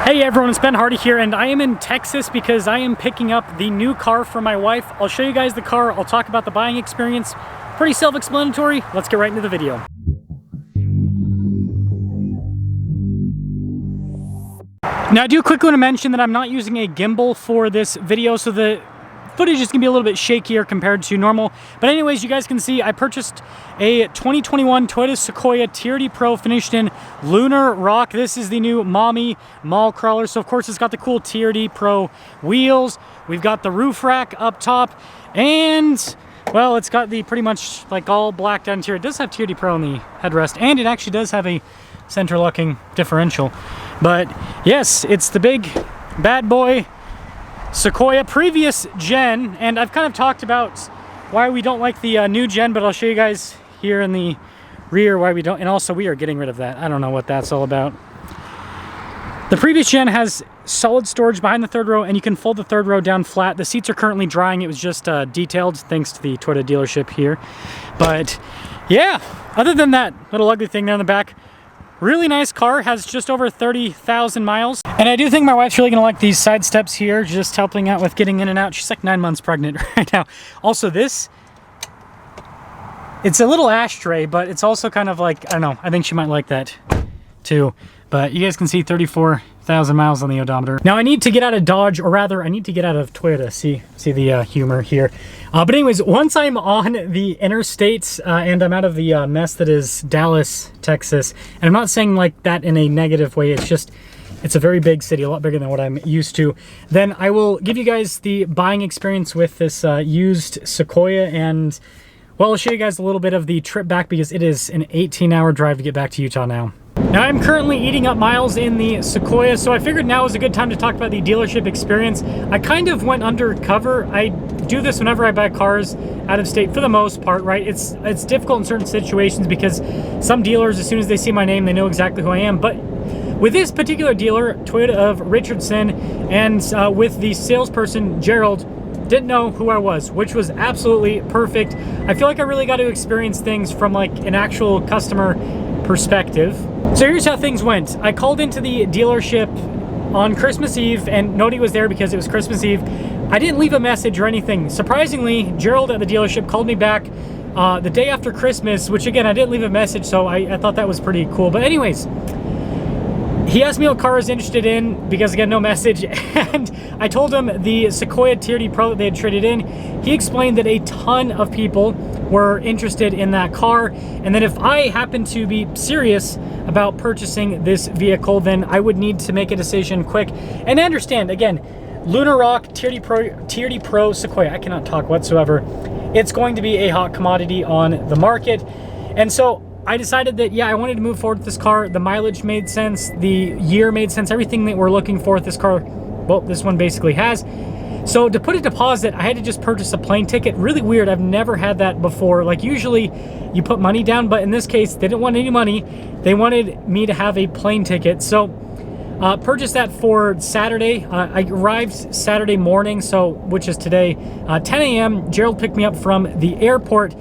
Hey everyone, it's Ben Hardy here, and I am in Texas because I am picking up the new car for my wife. I'll show you guys the car, I'll talk about the buying experience. Pretty self-explanatory. Let's get right into the video. Now I do quickly want to mention that I'm not using a gimbal for this video, so the footage is going to be a little bit shakier compared to normal. But anyways, you guys can see I purchased a 2021 Toyota Sequoia TRD Pro finished in Lunar Rock. This is the new mommy mall crawler. So of course it's got the cool TRD Pro wheels. We've got the roof rack up top, and well, it's got the pretty much like all blacked out interior. It does have TRD Pro on the headrest, and it actually does have a center locking differential. But yes, it's the big bad boy Sequoia previous gen, and I've kind of talked about why we don't like the new gen, but I'll show you guys here in the rear why we don't, and also we are getting rid of that. I don't know what that's all about. The previous gen has solid storage behind the third row, and you can fold the third row down flat. The seats are currently drying. It was just detailed thanks to the Toyota dealership here. But yeah, other than that little ugly thing there in the back, really nice car, has just over 30,000 miles. And I do think my wife's really gonna like these side steps here, just helping out with getting in and out. She's like 9 months pregnant right now. Also this, it's a little ashtray, but it's also kind of like, I don't know, I think she might like that too. But you guys can see 34,000 miles on the odometer. Now I need to get out of Dodge, or rather I need to get out of Toyota. See the humor here. But anyways, once I'm on the interstate and I'm out of the mess that is Dallas, Texas, and I'm not saying like that in a negative way, it's just, it's a very big city, a lot bigger than what I'm used to, then I will give you guys the buying experience with this used Sequoia, and well, I'll show you guys a little bit of the trip back because it is an 18-hour drive to get back to Utah now. Now I'm currently eating up miles in the Sequoia, so I figured now is a good time to talk about the dealership experience. I kind of went undercover. I do this whenever I buy cars out of state for the most part, right? It's difficult in certain situations because some dealers, as soon as they see my name, they know exactly who I am. But with this particular dealer, Toyota of Richardson, and with the salesperson, Gerald, didn't know who I was, which was absolutely perfect. I feel like I really got to experience things from like an actual customer perspective. So here's how things went. I called into the dealership on Christmas Eve, and nobody was there because it was Christmas Eve. I didn't leave a message or anything. Surprisingly, Gerald at the dealership called me back the day after Christmas, which again, I didn't leave a message, so I thought that was pretty cool. But anyways, he asked me what car I was interested in because again, no message, and I told him the Sequoia TRD Pro that they had traded in. He explained that a ton of people were interested in that car, and that if I happened to be serious about purchasing this vehicle, then I would need to make a decision quick. And I understand, again, Lunar Rock TRD Pro Sequoia, I cannot talk whatsoever. It's going to be a hot commodity on the market, and so I decided that, yeah, I wanted to move forward with this car. The mileage made sense, the year made sense, everything that we're looking for with this car, well, this one basically has. So to put a deposit, I had to just purchase a plane ticket. Really weird, I've never had that before. Like usually you put money down, but in this case, they didn't want any money. They wanted me to have a plane ticket. So purchased that for Saturday. I arrived Saturday morning, so which is today, 10 a.m. Gerald picked me up from the airport.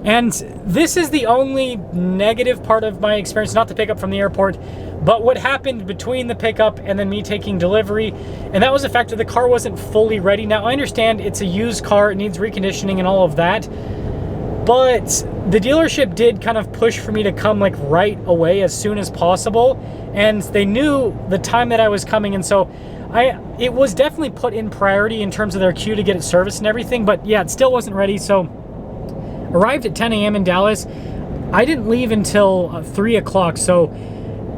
And this is the only negative part of my experience, not the pickup from the airport, but what happened between the pickup and then me taking delivery, and that was the fact that the car wasn't fully ready. Now, I understand it's a used car, it needs reconditioning and all of that, but the dealership did kind of push for me to come like right away as soon as possible, and they knew the time that I was coming, and so it was definitely put in priority in terms of their queue to get it serviced and everything, but yeah, it still wasn't ready. So arrived at 10 a.m. in Dallas. I didn't leave until 3 o'clock, so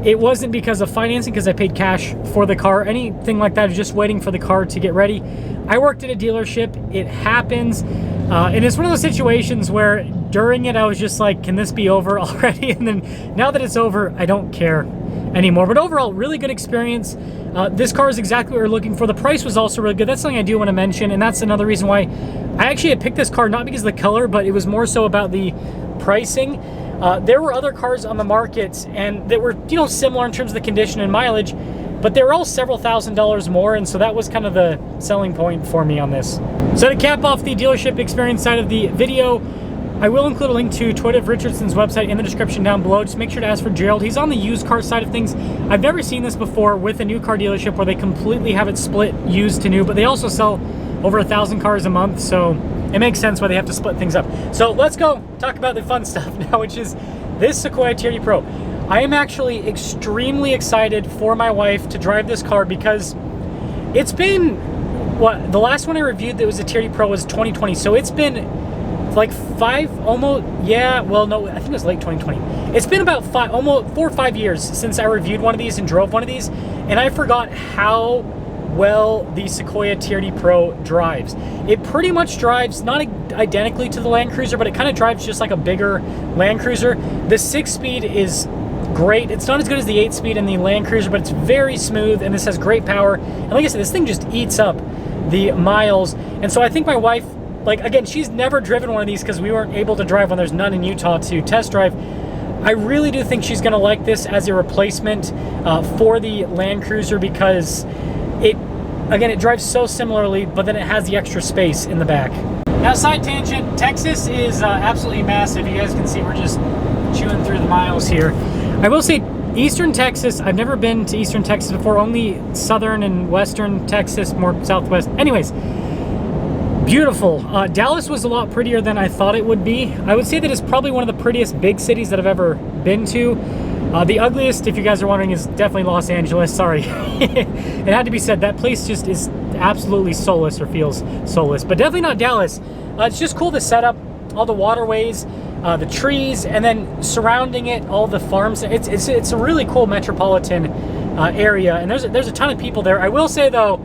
it wasn't because of financing, because I paid cash for the car, anything like that. I was just waiting for the car to get ready. I worked at a dealership. It happens. And it's one of those situations where during it, I was just like, can this be over already? And then now that it's over, I don't care anymore. But overall, really good experience. This car is exactly what we're looking for. The price was also really good. That's something I do want to mention, and that's another reason why I actually had picked this car, not because of the color, but it was more so about the pricing. There were other cars on the market and that were, you know, similar in terms of the condition and mileage, but they were all several $1,000s more, and so that was kind of the selling point for me on this. So to cap off the dealership experience side of the video, I will include a link to Toyota of Richardson's website in the description down below. Just make sure to ask for Gerald. He's on the used car side of things. I've never seen this before with a new car dealership where they completely have it split used to new, but they also sell over 1,000 cars a month, so it makes sense why they have to split things up. So let's go talk about the fun stuff now, which is this Sequoia TRD Pro. I am actually extremely excited for my wife to drive this car because it's been, the last one I reviewed that was a TRD Pro was 2020, so it's been like I think it was late 2020. It's been about almost 4 or 5 years since I reviewed one of these and drove one of these, and I forgot how well the Sequoia TRD Pro drives. It pretty much drives not identically to the Land Cruiser, but it kind of drives just like a bigger Land Cruiser. The 6-speed is great. It's not as good as the 8-speed in the Land Cruiser, but it's very smooth, and this has great power. And like I said, this thing just eats up the miles. And so I think my wife, like, again, she's never driven one of these because we weren't able to drive one. There's none in Utah to test drive. I really do think she's going to like this as a replacement for the Land Cruiser because it drives so similarly, but then it has the extra space in the back. Now, side tangent, Texas is absolutely massive. You guys can see we're just chewing through the miles here. I will say, Eastern Texas, I've never been to Eastern Texas before, only Southern and Western Texas, more Southwest. Anyways, beautiful. Dallas was a lot prettier than I thought it would be. I would say that it's probably one of the prettiest big cities that I've ever been to. The ugliest, if you guys are wondering, is definitely Los Angeles. Sorry. It had to be said. That place just is absolutely soulless, or feels soulless. But definitely not Dallas. It's just cool to set up all the waterways, the trees, and then surrounding it, all the farms. It's a really cool metropolitan area, and there's a ton of people there. I will say though,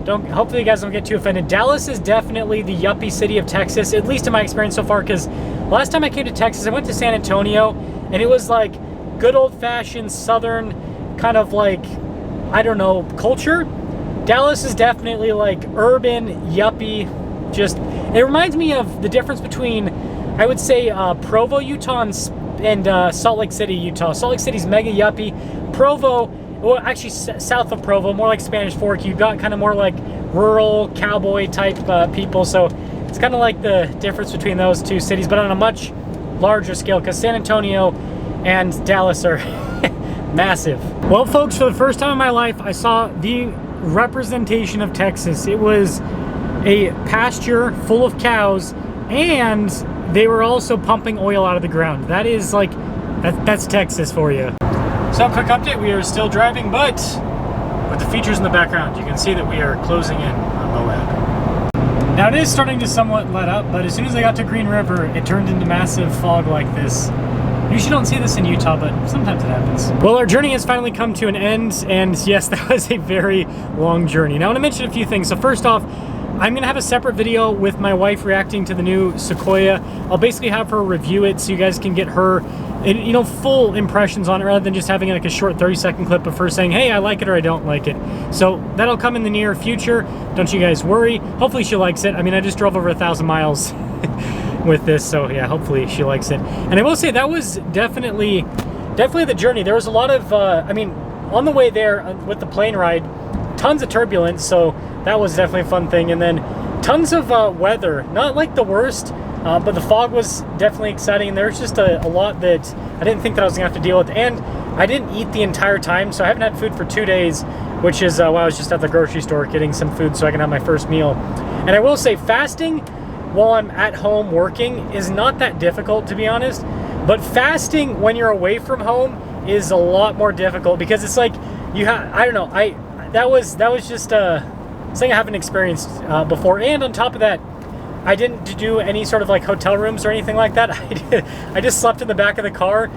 hopefully you guys don't get too offended. Dallas is definitely the yuppie city of Texas, at least in my experience so far, because last time I came to Texas, I went to San Antonio, and it was like good old-fashioned Southern kind of like, I don't know, culture. Dallas is definitely like urban, yuppie, just, it reminds me of the difference between, I would say, Provo, Utah and Salt Lake City, Utah. Salt Lake City's mega yuppie. Provo, well, actually south of Provo, more like Spanish Fork. You've got kind of more like rural cowboy type people. So it's kind of like the difference between those two cities, but on a much larger scale, because San Antonio and Dallas are massive. Well, folks, for the first time in my life, I saw the representation of Texas. It was a pasture full of cows, and they were also pumping oil out of the ground. That is like, that's Texas for you. So, quick update, we are still driving, but with the features in the background, you can see that we are closing in on Moab. Now, it is starting to somewhat let up, but as soon as I got to Green River, it turned into massive fog like this. Usually don't see this in Utah, but sometimes it happens. Well, our journey has finally come to an end, and yes, that was a very long journey. Now, I want to mention a few things. So first off, I'm going to have a separate video with my wife reacting to the new Sequoia. I'll basically have her review it so you guys can get her, you know, full impressions on it, rather than just having like a short 30-second clip of her saying, hey, I like it or I don't like it. So that'll come in the near future. Don't you guys worry. Hopefully she likes it. I mean, I just drove over 1,000 miles with this, so yeah, hopefully she likes it. And I will say that was definitely the journey. There was a lot of, I mean, on the way there with the plane ride, tons of turbulence, so that was definitely a fun thing. And then tons of weather, not like the worst, but the fog was definitely exciting. And there's just a lot that I didn't think that I was gonna have to deal with. And I didn't eat the entire time, so I haven't had food for 2 days, which is why I was just at the grocery store getting some food so I can have my first meal. And I will say, fasting while I'm at home working is not that difficult, to be honest, but fasting when you're away from home is a lot more difficult, because it's like you have, I don't know, that was just something I haven't experienced before. And on top of that, I didn't do any sort of like hotel rooms or anything like that. I just slept in the back of the car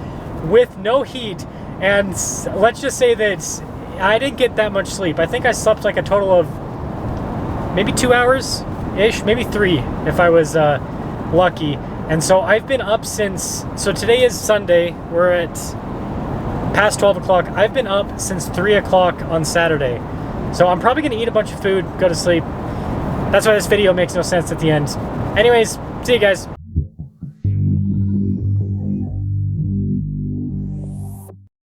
with no heat, and let's just say that I didn't get that much sleep. I think I slept like a total of maybe 2 hours ish, maybe 3 if I was lucky. And so I've been up since, so today is Sunday, we're at past 12 o'clock. I've been up since 3 o'clock on Saturday. So I'm probably gonna eat a bunch of food, go to sleep. That's why this video makes no sense at the end. Anyways, see you guys.